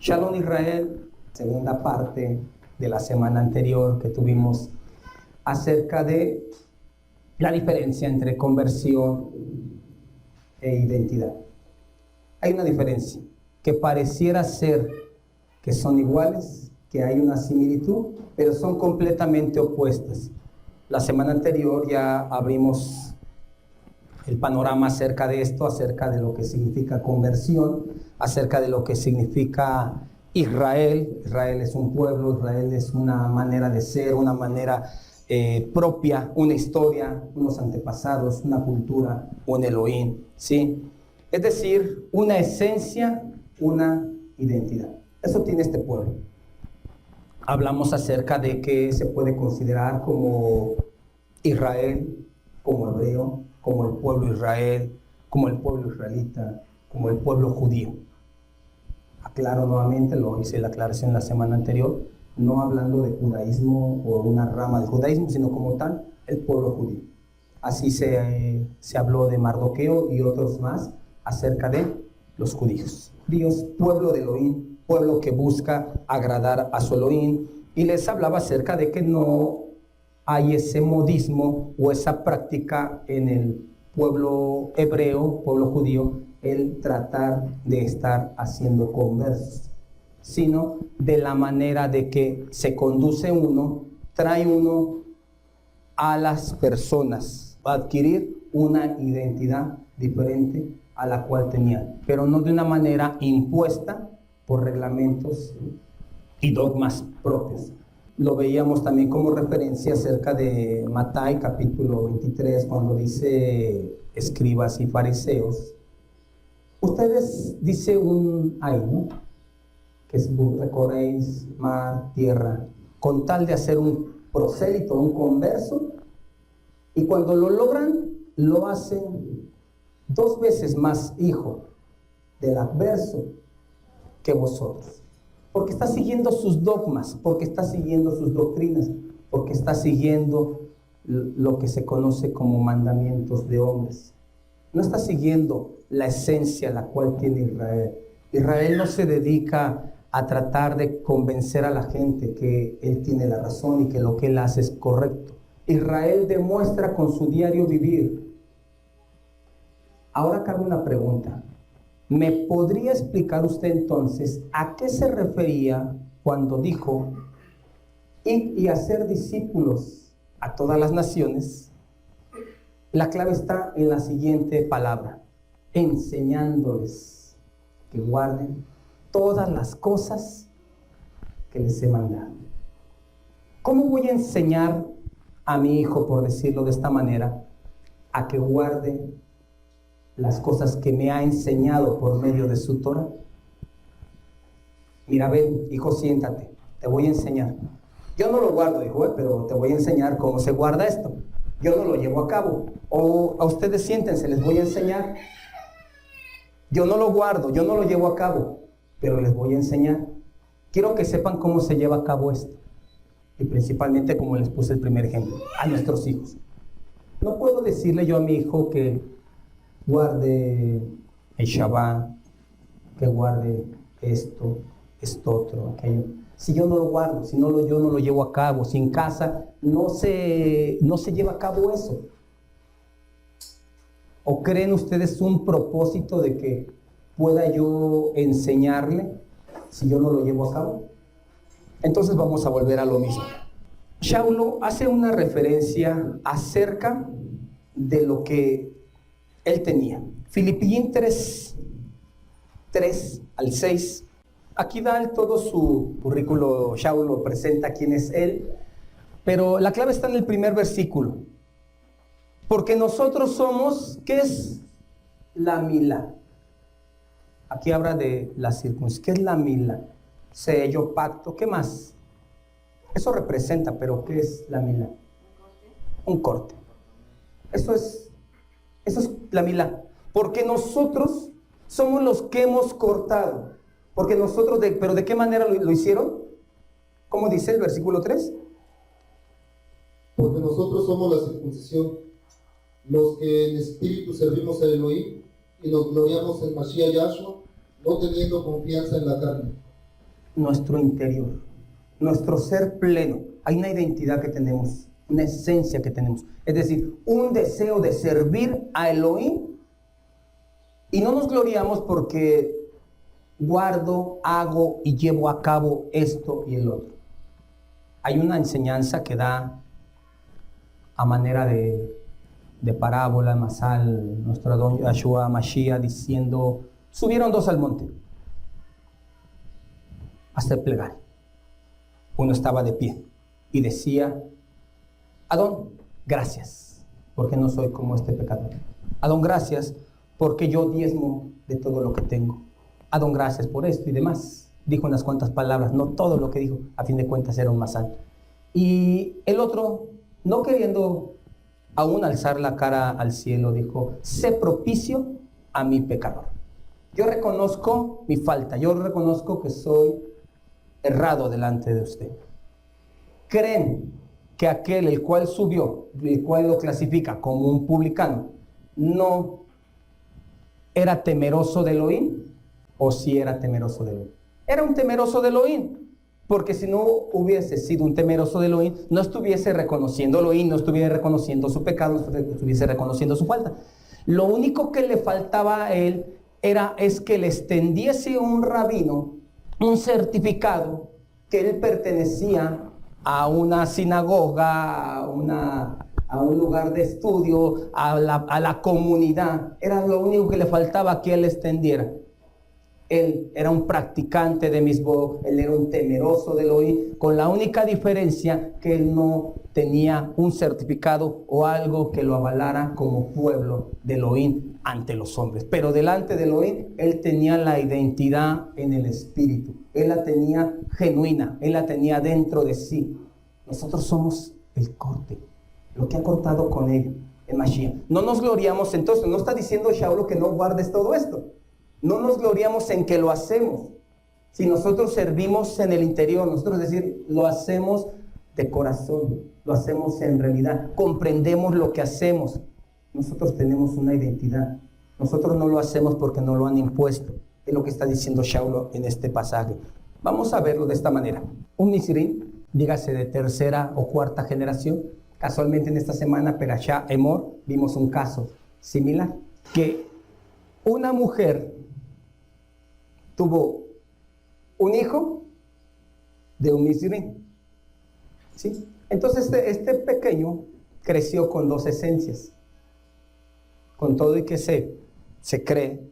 Shalom Israel, segunda parte de la semana anterior que tuvimos acerca de la diferencia entre conversión e identidad. Hay una diferencia que pareciera ser que son iguales, que hay una similitud, pero son completamente opuestas. La semana anterior ya abrimos el panorama acerca de esto, acerca de lo que significa conversión, acerca de lo que significa Israel. Israel es un pueblo, Israel es una manera de ser, una manera propia, una historia, unos antepasados, una cultura, un Elohim, ¿sí? Es decir, una esencia, una identidad. Eso tiene este pueblo. Hablamos acerca de que se puede considerar como Israel, como hebreo, como el pueblo Israel, como el pueblo israelita, como el pueblo judío. Aclaro nuevamente, lo hice la aclaración la semana anterior, no hablando de judaísmo o una rama del judaísmo, sino como tal, el pueblo judío. Así se habló de Mardoqueo y otros más acerca de los judíos. Dios, pueblo de Elohim, pueblo que busca agradar a su Elohim, y les hablaba acerca de que no hay ese modismo o esa práctica en el pueblo hebreo, pueblo judío, el tratar de estar haciendo conversos, sino de la manera de que se conduce uno, trae uno a las personas a adquirir una identidad diferente a la cual tenían, pero no de una manera impuesta por reglamentos y dogmas propios. Lo veíamos también como referencia acerca de Mateo capítulo 23, cuando dice escribas y fariseos. Ustedes, dice un ay, ¿no? Que recorréis mar, tierra, con tal de hacer un prosélito, un converso, y cuando lo logran, lo hacen 2 veces más hijo del adverso que vosotros. Porque está siguiendo sus dogmas, porque está siguiendo sus doctrinas, porque está siguiendo lo que se conoce como mandamientos de hombres. No está siguiendo la esencia la cual tiene Israel. Israel no se dedica a tratar de convencer a la gente que él tiene la razón y que lo que él hace es correcto. Israel demuestra con su diario vivir. Ahora cabe una pregunta. ¿Me podría explicar usted entonces a qué se refería cuando dijo ir y hacer discípulos a todas las naciones? La clave está en la siguiente palabra: enseñándoles que guarden todas las cosas que les he mandado. ¿Cómo voy a enseñar a mi hijo, por decirlo de esta manera, a que guarde las cosas que me ha enseñado por medio de su Torah? Mira, ven, hijo, siéntate, te voy a enseñar. Yo no lo guardo, hijo, pero te voy a enseñar cómo se guarda esto. Yo no lo llevo a cabo. O a ustedes siéntense, les voy a enseñar. Yo no lo guardo, yo no lo llevo a cabo, pero les voy a enseñar. Quiero que sepan cómo se lleva a cabo esto. Y principalmente, como les puse el primer ejemplo, a nuestros hijos. No puedo decirle yo a mi hijo que guarde el Shabbat, que guarde esto otro, aquello. Si yo no lo guardo, si no yo no lo llevo a cabo, si en casa no se lleva a cabo eso. ¿O creen ustedes un propósito de que pueda yo enseñarle si yo no lo llevo a cabo? Entonces vamos a volver a lo mismo. Shaulo hace una referencia acerca de lo que él tenía. Filipenses 3 al 6. Aquí da todo su currículo. Shaulo presenta quién es él, pero la clave está en el primer versículo. Porque nosotros somos, ¿qué es la milá? Aquí habla de la circuncisión. ¿Qué es la milá? Sello, pacto, ¿qué más? Eso representa, pero ¿qué es la milá? Un corte. Eso es la milá. Porque nosotros somos los que hemos cortado. Porque nosotros, ¿pero de qué manera lo hicieron? ¿Cómo dice el versículo 3? Porque nosotros somos la circuncisión, los que en espíritu servimos a Elohim y nos gloriamos en Mashiach Yahshua, no teniendo confianza en la carne. nuestro interior, nuestro ser pleno. Hay una identidad que tenemos, una esencia que tenemos. Es decir, un deseo de servir a Elohim. Y no nos gloriamos porque guardo, hago y llevo a cabo esto y el otro. Hay una enseñanza que da a manera de parábola, masal, nuestro don Yahshua Mashiach diciendo, subieron dos al monte a hacer plegaria. Uno estaba de pie y decía, Adón, gracias, porque no soy como este pecador. Adón, gracias, porque yo diezmo de todo lo que tengo. Adón, gracias por esto y demás. Dijo unas cuantas palabras, no todo lo que dijo, a fin de cuentas era un masal. Y el otro, no queriendo aún alzar la cara al cielo, dijo, sé propicio a mi pecador. Yo reconozco mi falta, yo reconozco que soy errado delante de usted. ¿Creen que aquel el cual subió, el cual lo clasifica como un publicano, no era temeroso de Elohim? ¿O sí era temeroso de Elohim? Era un temeroso de Elohim, porque si no hubiese sido un temeroso de Elohim, no estuviese reconociendo Elohim, no estuviese reconociendo su pecado, no estuviese reconociendo su falta. Lo único que le faltaba a él es que le extendiese un rabino un certificado que él pertenecía a una sinagoga, a un lugar de estudio, a la comunidad. Era lo único que le faltaba que él extendiera. Él era un practicante de Misbó, él era un temeroso de Elohim, con la única diferencia que él no tenía un certificado o algo que lo avalara como pueblo de Elohim ante los hombres. Pero delante de Elohim, él tenía la identidad en el espíritu, él la tenía genuina, él la tenía dentro de sí. Nosotros somos el corte, lo que ha cortado con él, el Mashiach. No nos gloriamos entonces, no está diciendo Shaul que no guardes todo esto. No nos gloriamos en que lo hacemos. Si nosotros servimos en el interior, nosotros decir, lo hacemos de corazón, lo hacemos en realidad, comprendemos lo que hacemos. Nosotros tenemos una identidad. Nosotros no lo hacemos porque nos lo han impuesto. Es lo que está diciendo Shaul en este pasaje. Vamos a verlo de esta manera. Un Mizrim, dígase de tercera o cuarta generación. Casualmente en esta semana, Perashá Emor, vimos un caso similar. Que una mujer tuvo un hijo de un Mizrim, ¿sí? Entonces este pequeño creció con dos esencias. Con todo y que se cree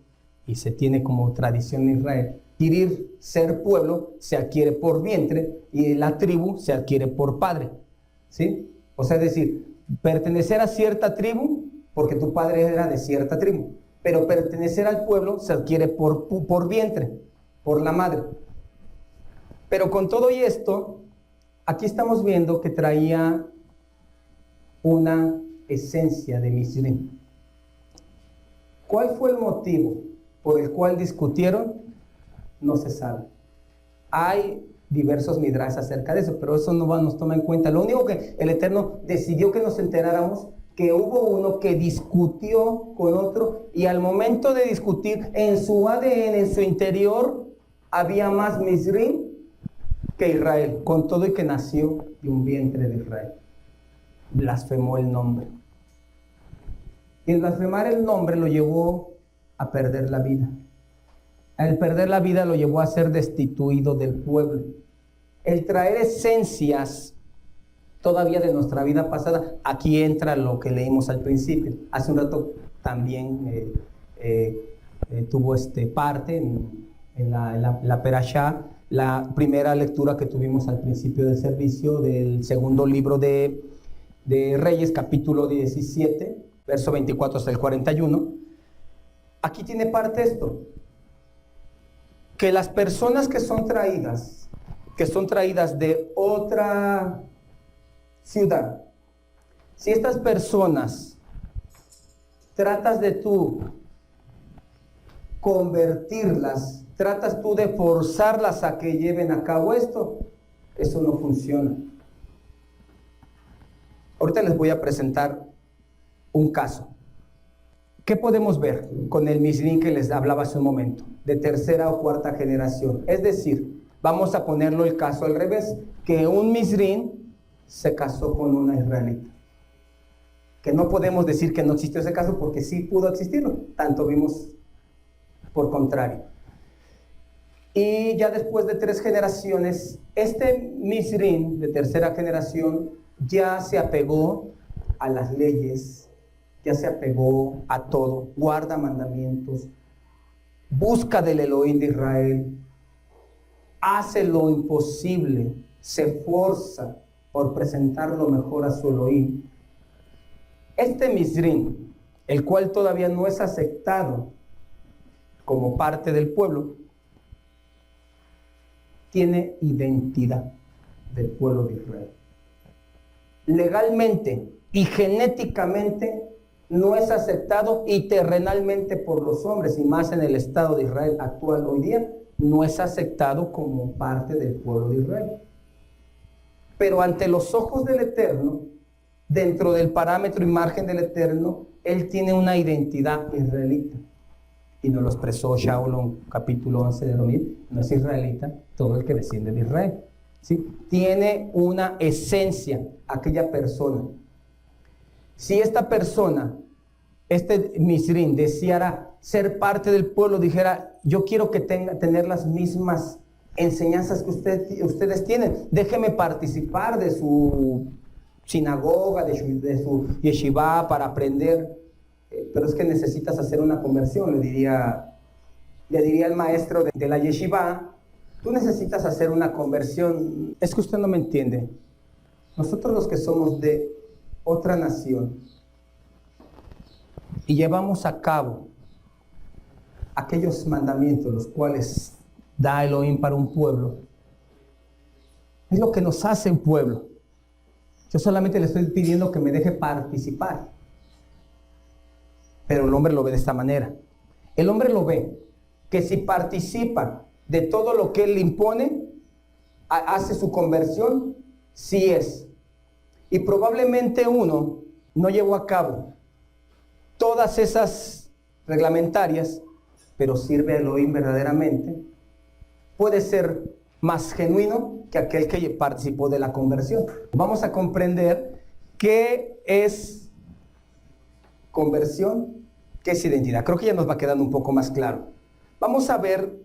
y se tiene como tradición en Israel, adquirir ser pueblo se adquiere por vientre y la tribu se adquiere por padre, ¿sí? O sea, es decir, pertenecer a cierta tribu porque tu padre era de cierta tribu. Pero pertenecer al pueblo se adquiere por vientre, por la madre. Pero con todo y esto, aquí estamos viendo que traía una esencia de Mizrim. ¿Cuál fue el motivo por el cual discutieron? No se sabe. Hay diversos midrash acerca de eso, pero eso no nos toma en cuenta. Lo único que el Eterno decidió que nos enteráramos, que hubo uno que discutió con otro y al momento de discutir en su ADN, en su interior, había más Mizrim que Israel, con todo y que nació de un vientre de Israel. Blasfemó el nombre. Y el blasfemar el nombre lo llevó a perder la vida. Al perder la vida lo llevó a ser destituido del pueblo. El traer esencias todavía de nuestra vida pasada, aquí entra lo que leímos al principio. Hace un rato también tuvo parte en la Perashá, la primera lectura que tuvimos al principio del servicio del segundo libro de Reyes, capítulo 17, verso 24 hasta el 41. Aquí tiene parte esto, que las personas que son traídas de otra ciudad, si estas personas tratas de tú convertirlas, tratas tú de forzarlas a que lleven a cabo esto, eso no funciona. Ahorita les voy a presentar un caso. ¿Qué podemos ver con el Mizrim que les hablaba hace un momento? De tercera o cuarta generación. Es decir, Vamos a ponerlo el caso al revés, que un Misrín se casó con una israelita. Que no podemos decir que no existió ese caso porque sí pudo existirlo, tanto vimos por contrario. Y ya después de 3 generaciones, este Misrín de tercera generación ya se apegó a las leyes, ya se apegó a todo, guarda mandamientos, busca del Elohim de Israel, hace lo imposible, se esfuerza por presentar lo mejor a su Elohim. Este Misrín, el cual todavía no es aceptado como parte del pueblo, tiene identidad del pueblo de Israel. Legalmente y genéticamente no es aceptado, y terrenalmente por los hombres, y más en el Estado de Israel actual hoy día, no es aceptado como parte del pueblo de Israel. Pero ante los ojos del Eterno, dentro del parámetro y margen del Eterno, él tiene una identidad israelita. Y nos lo expresó Shaul en capítulo 11 de Romil, no es israelita todo el que desciende de Israel, ¿sí? Tiene una esencia aquella persona. Si esta persona, este Misrín, deseara ser parte del pueblo, dijera, yo quiero que tener las mismas enseñanzas que ustedes tienen, déjeme participar de su sinagoga, de su yeshiva para aprender, pero es que necesitas hacer una conversión, le diría el maestro de la yeshiva, tú necesitas hacer una conversión. Es que usted no me entiende. Nosotros los que somos de otra nación y llevamos a cabo aquellos mandamientos los cuales da Elohim para un pueblo, es lo que nos hace un pueblo. Yo solamente le estoy pidiendo que me deje participar, pero el hombre lo ve de esta manera. El hombre lo ve que si participa de todo lo que él le impone, hace su conversión, sí es. Y probablemente uno no llevó a cabo todas esas reglamentarias, pero sirve a Elohim verdaderamente, puede ser más genuino que aquel que participó de la conversión. Vamos a comprender qué es conversión, qué es identidad. Creo que ya nos va quedando un poco más claro. Vamos a ver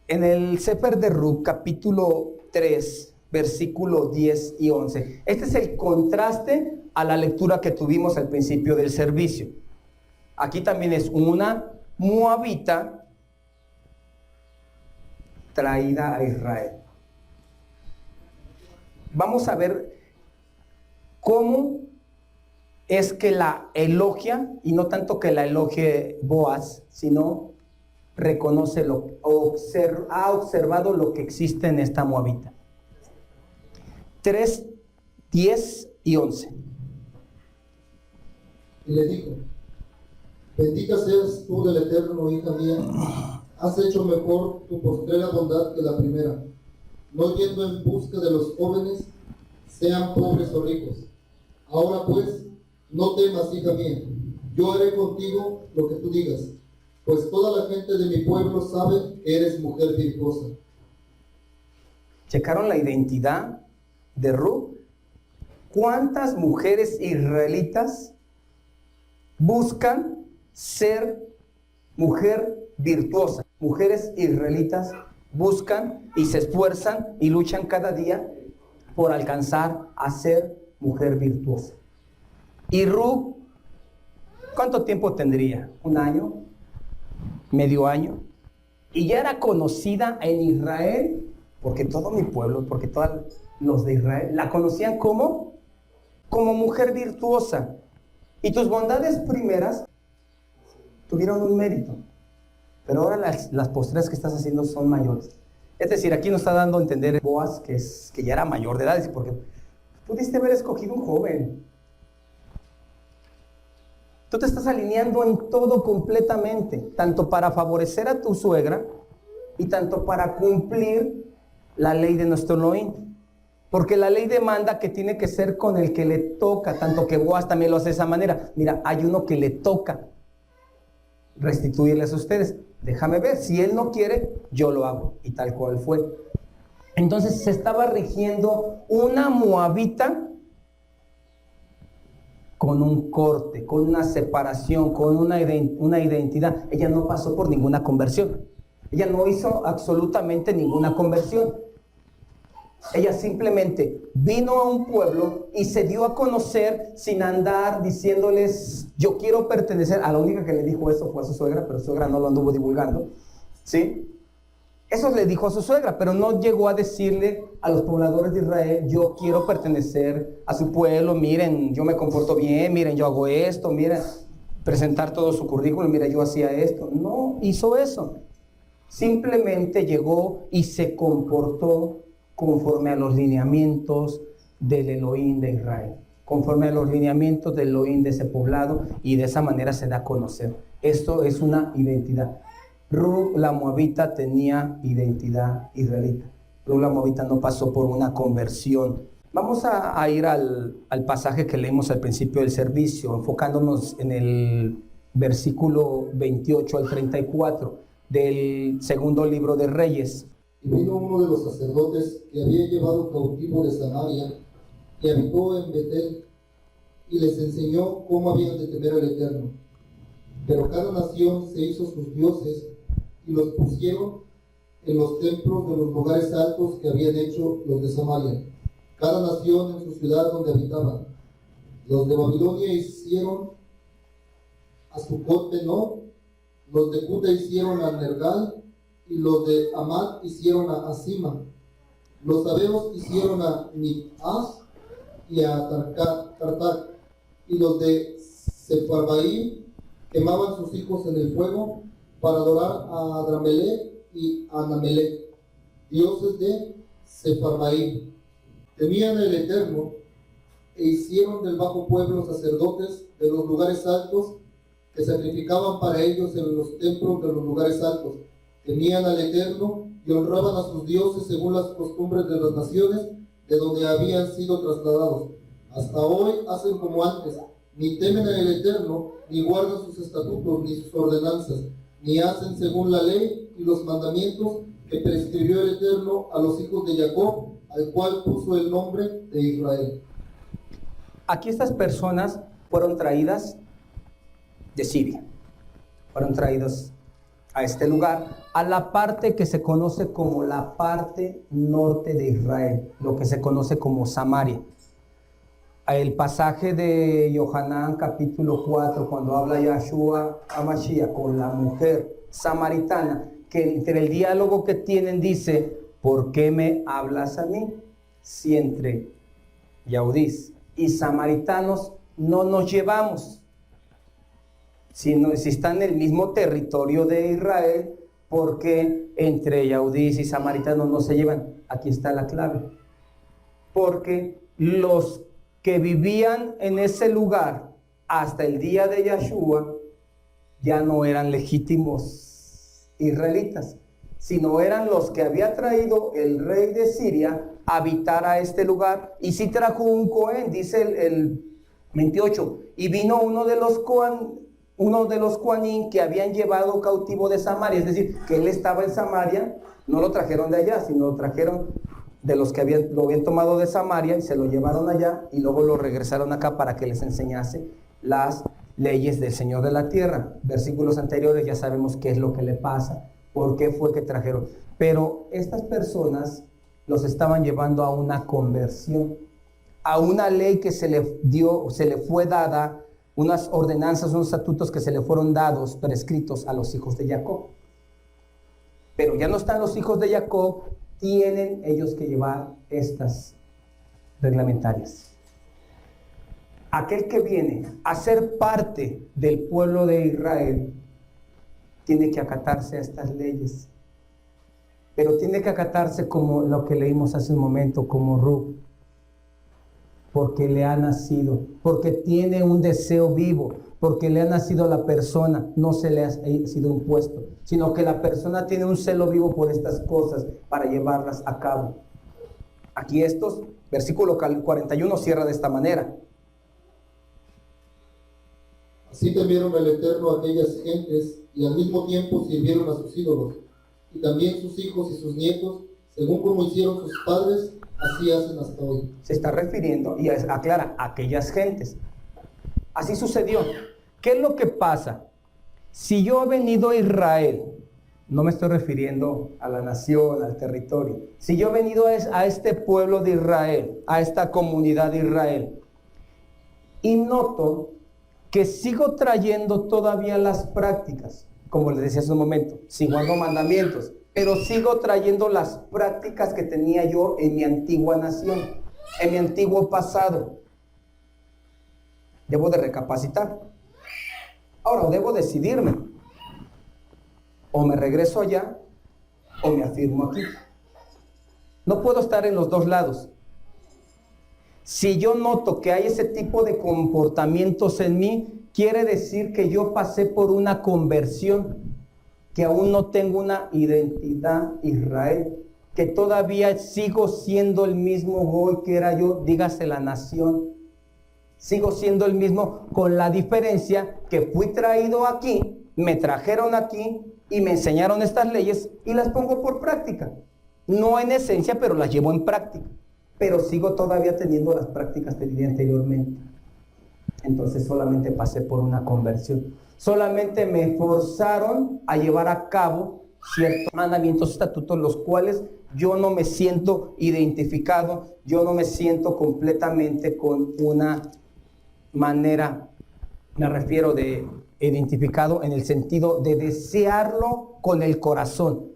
en el Sefer de Rut, capítulo 3, versículo 10 y 11. Este es el contraste a la lectura que tuvimos al principio del servicio. Aquí también es una moabita traída a Israel. Vamos a ver cómo es que la elogia, y no tanto que la elogie Boaz, sino reconoce ha observado lo que existe en esta moabita. 3, 10 y 11. Y le dijo, bendita seas tú del Eterno, hija mía, has hecho mejor tu postrera bondad que la primera, no yendo en busca de los jóvenes, sean pobres o ricos. Ahora pues, no temas, hija mía, yo haré contigo lo que tú digas, pues toda la gente de mi pueblo sabe que eres mujer virtuosa. ¿Checaron la identidad de Rut? ¿Cuántas mujeres israelitas buscan ser mujer virtuosa? Mujeres israelitas buscan y se esfuerzan y luchan cada día por alcanzar a ser mujer virtuosa. Y Rut, ¿cuánto tiempo tendría? ¿Un año? ¿Medio año? Y ya era conocida en Israel, porque todo mi pueblo, porque todos los de Israel la conocían como mujer virtuosa. Y tus bondades primeras tuvieron un mérito, pero ahora las postreras que estás haciendo son mayores. Es decir, aquí nos está dando a entender Boaz que ya era mayor de edad, porque pudiste haber escogido un joven. Tú te estás alineando en todo completamente, tanto para favorecer a tu suegra y tanto para cumplir la ley de nuestro Elohim. Porque la ley demanda que tiene que ser con el que le toca, tanto que Boaz también lo hace de esa manera. Mira, hay uno que le toca restituirles a ustedes. Déjame ver, si él no quiere, yo lo hago. Y tal cual fue. Entonces se estaba rigiendo una moabita con un corte, con una separación, con una identidad. Ella no pasó por ninguna conversión. Ella no hizo absolutamente ninguna conversión. Ella simplemente vino a un pueblo y se dio a conocer sin andar diciéndoles, yo quiero pertenecer. A la única que le dijo eso fue a su suegra, pero su suegra no lo anduvo divulgando, ¿sí? Eso le dijo a su suegra, pero no llegó a decirle a los pobladores de Israel, yo quiero pertenecer a su pueblo, miren, yo me comporto bien, miren, yo hago esto, miren, presentar todo su currículum, mira, yo hacía esto. No hizo eso. Simplemente llegó y se comportó conforme a los lineamientos del Elohim de Israel, conforme a los lineamientos del Elohim de ese poblado, y de esa manera se da a conocer. Esto es una identidad. Ruth la moabita tenía identidad israelita. Ruth la moabita no pasó por una conversión. Vamos a ir al pasaje que leímos al principio del servicio, enfocándonos en el versículo 28 al 34 del segundo libro de Reyes. Y vino uno de los sacerdotes que había llevado cautivo de Samaria, que habitó en Betel, y les enseñó cómo habían de temer al Eterno. Pero cada nación se hizo sus dioses, y los pusieron en los templos de los lugares altos que habían hecho los de Samaria, cada nación en su ciudad donde habitaban. Los de Babilonia hicieron a Sucot-Benot, los de Cuta hicieron a Nergal, y los de Amat hicieron a Asima. Los sabeos hicieron a Mithas y a Tartak, y los de Sepharvaim quemaban sus hijos en el fuego para adorar a Adramelech y a Anamelech, dioses de Sepharvaim. Temían el Eterno e hicieron del bajo pueblo sacerdotes de los lugares altos que sacrificaban para ellos en los templos de los lugares altos. Temían al Eterno y honraban a sus dioses según las costumbres de las naciones de donde habían sido trasladados. Hasta hoy hacen como antes, ni temen al Eterno, ni guardan sus estatutos ni sus ordenanzas, ni hacen según la ley y los mandamientos que prescribió el Eterno a los hijos de Jacob, al cual puso el nombre de Israel. Aquí estas personas fueron traídas de Siria, fueron traídos a este lugar, a la parte que se conoce como la parte norte de Israel, lo que se conoce como Samaria. El pasaje de Yohanan capítulo 4, cuando habla Yahshua HaMashiach con la mujer samaritana, que entre el diálogo que tienen dice, ¿por qué me hablas a mí? Si entre Yahudís y samaritanos no nos llevamos. Si están en el mismo territorio de Israel, ¿por qué entre Yahudís y samaritanos no se llevan? Aquí está la clave. Porque los que vivían en ese lugar hasta el día de Yahshua ya no eran legítimos israelitas, sino eran los que había traído el rey de Siria a habitar a este lugar. Y sí trajo un Cohen, dice el 28, y vino uno de los Coanín que habían llevado cautivo de Samaria, es decir, que él estaba en Samaria, no lo trajeron de allá, sino lo trajeron de los que lo habían tomado de Samaria y se lo llevaron allá y luego lo regresaron acá para que les enseñase las leyes del Señor de la tierra. Versículos anteriores ya sabemos qué es lo que le pasa, por qué fue que trajeron. Pero estas personas los estaban llevando a una conversión, a una ley que se le dio, se le fue dada, unas ordenanzas, unos estatutos que se le fueron dados, prescritos a los hijos de Jacob. Pero ya no están los hijos de Jacob, tienen ellos que llevar estas reglamentarias. Aquel que viene a ser parte del pueblo de Israel tiene que acatarse a estas leyes, pero tiene que acatarse como lo que leímos hace un momento, como Ruth, porque le ha nacido, porque tiene un deseo vivo, porque le ha nacido a la persona, no se le ha sido impuesto, sino que la persona tiene un celo vivo por estas cosas para llevarlas a cabo. Aquí versículo 41 cierra de esta manera. Así temieron al Eterno aquellas gentes y al mismo tiempo sirvieron a sus ídolos, y también sus hijos y sus nietos según como hicieron sus padres, así hacen hasta hoy. Se está refiriendo y aclara a aquellas gentes. Así sucedió. ¿Qué es lo que pasa? Si yo he venido a Israel, no me estoy refiriendo a la nación, al territorio. Si yo he venido a este pueblo de Israel, a esta comunidad de Israel, y noto que sigo trayendo todavía las prácticas, como les decía hace un momento, si guardo mandamientos, pero sigo trayendo las prácticas que tenía yo en mi antigua nación, en mi antiguo pasado. Debo de recapacitar. Ahora, debo decidirme. O me regreso allá, o me afirmo aquí. No puedo estar en los dos lados. Si yo noto que hay ese tipo de comportamientos en mí, quiere decir que yo pasé por una conversión, que aún no tengo una identidad Israel, que todavía sigo siendo el mismo hoy que era yo, dígase la nación. Sigo siendo el mismo, con la diferencia que fui traído aquí, me trajeron aquí y me enseñaron estas leyes y las pongo por práctica. No en esencia, pero las llevo en práctica. Pero sigo todavía teniendo las prácticas que viví anteriormente. Entonces solamente pasé por una conversión. Solamente me forzaron a llevar a cabo ciertos mandamientos, estatutos, los cuales yo no me siento identificado, yo no me siento completamente con una manera, me refiero de identificado en el sentido de desearlo con el corazón,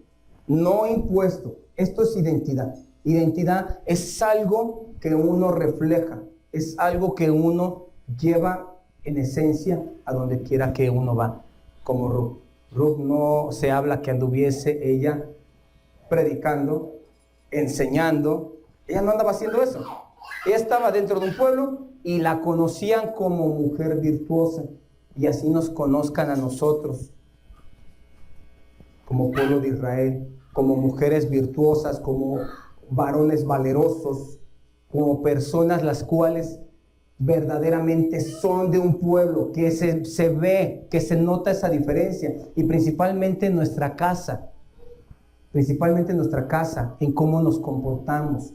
no impuesto. Esto es identidad. Identidad es algo que uno refleja, es algo que uno lleva en esencia a donde quiera que uno va, como Ruth. Ruth no se habla que anduviese ella predicando, enseñando, ella no andaba haciendo eso. Ella estaba dentro de un pueblo y la conocían como mujer virtuosa, y así nos conozcan a nosotros como pueblo de Israel, como mujeres virtuosas, como varones valerosos, como personas las cuales verdaderamente son de un pueblo, que se ve, que se nota esa diferencia, y principalmente en nuestra casa, en cómo nos comportamos,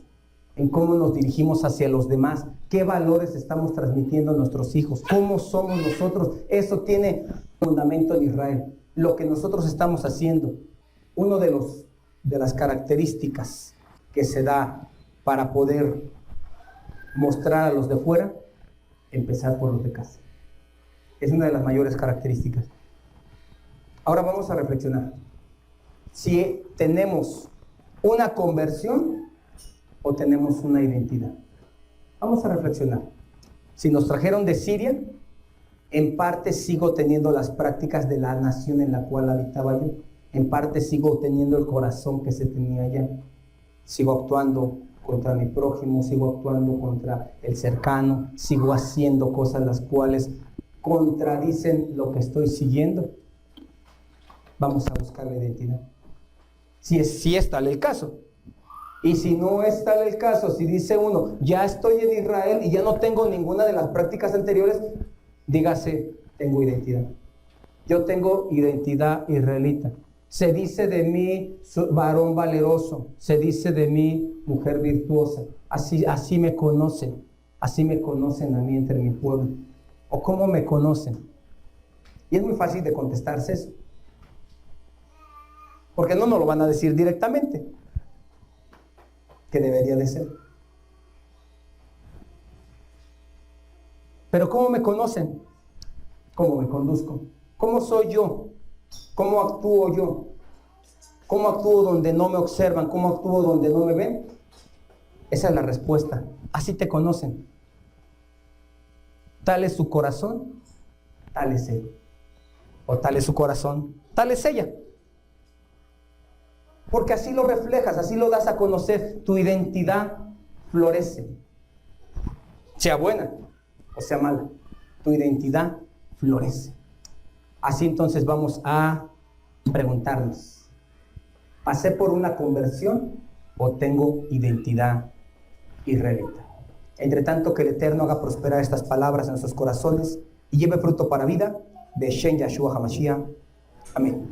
en cómo nos dirigimos hacia los demás, qué valores estamos transmitiendo a nuestros hijos, cómo somos nosotros. Eso tiene fundamento en Israel. Lo que nosotros estamos haciendo, uno de las características que se da para poder mostrar a los de fuera, empezar por los de casa. Es una de las mayores características. Ahora vamos a reflexionar. Si tenemos una conversión o tenemos una identidad. Vamos a reflexionar. Si nos trajeron de Siria, en parte sigo teniendo las prácticas de la nación en la cual habitaba yo. En parte sigo teniendo el corazón que se tenía allá. Sigo actuando contra mi prójimo, sigo actuando contra el cercano, sigo haciendo cosas las cuales contradicen lo que estoy siguiendo. Vamos a buscar la identidad. Si es tal el caso. Y si no es tal el caso, si dice uno, ya estoy en Israel y ya no tengo ninguna de las prácticas anteriores, dígase, tengo identidad. Yo tengo identidad israelita. Se dice de mí varón valeroso, se dice de mí mujer virtuosa. Así me conocen a mí entre mi pueblo. ¿O cómo me conocen? Y es muy fácil de contestarse eso. Porque no nos lo van a decir directamente, que debería de ser. Pero ¿cómo me conocen? ¿Cómo me conduzco? ¿Cómo soy yo? ¿Cómo actúo yo? ¿Cómo actúo donde no me observan? ¿Cómo actúo donde no me ven? Esa es la respuesta. Así te conocen. Tal es su corazón, tal es él. O tal es su corazón, tal es ella. Porque así lo reflejas, así lo das a conocer. Tu identidad florece. Sea buena o sea mala, tu identidad florece. Así entonces vamos a preguntarnos, ¿pasé por una conversión o tengo identidad israelita? Entre tanto, que el Eterno haga prosperar estas palabras en sus corazones y lleve fruto para vida. Beshem Yahshua HaMashiach. Amén.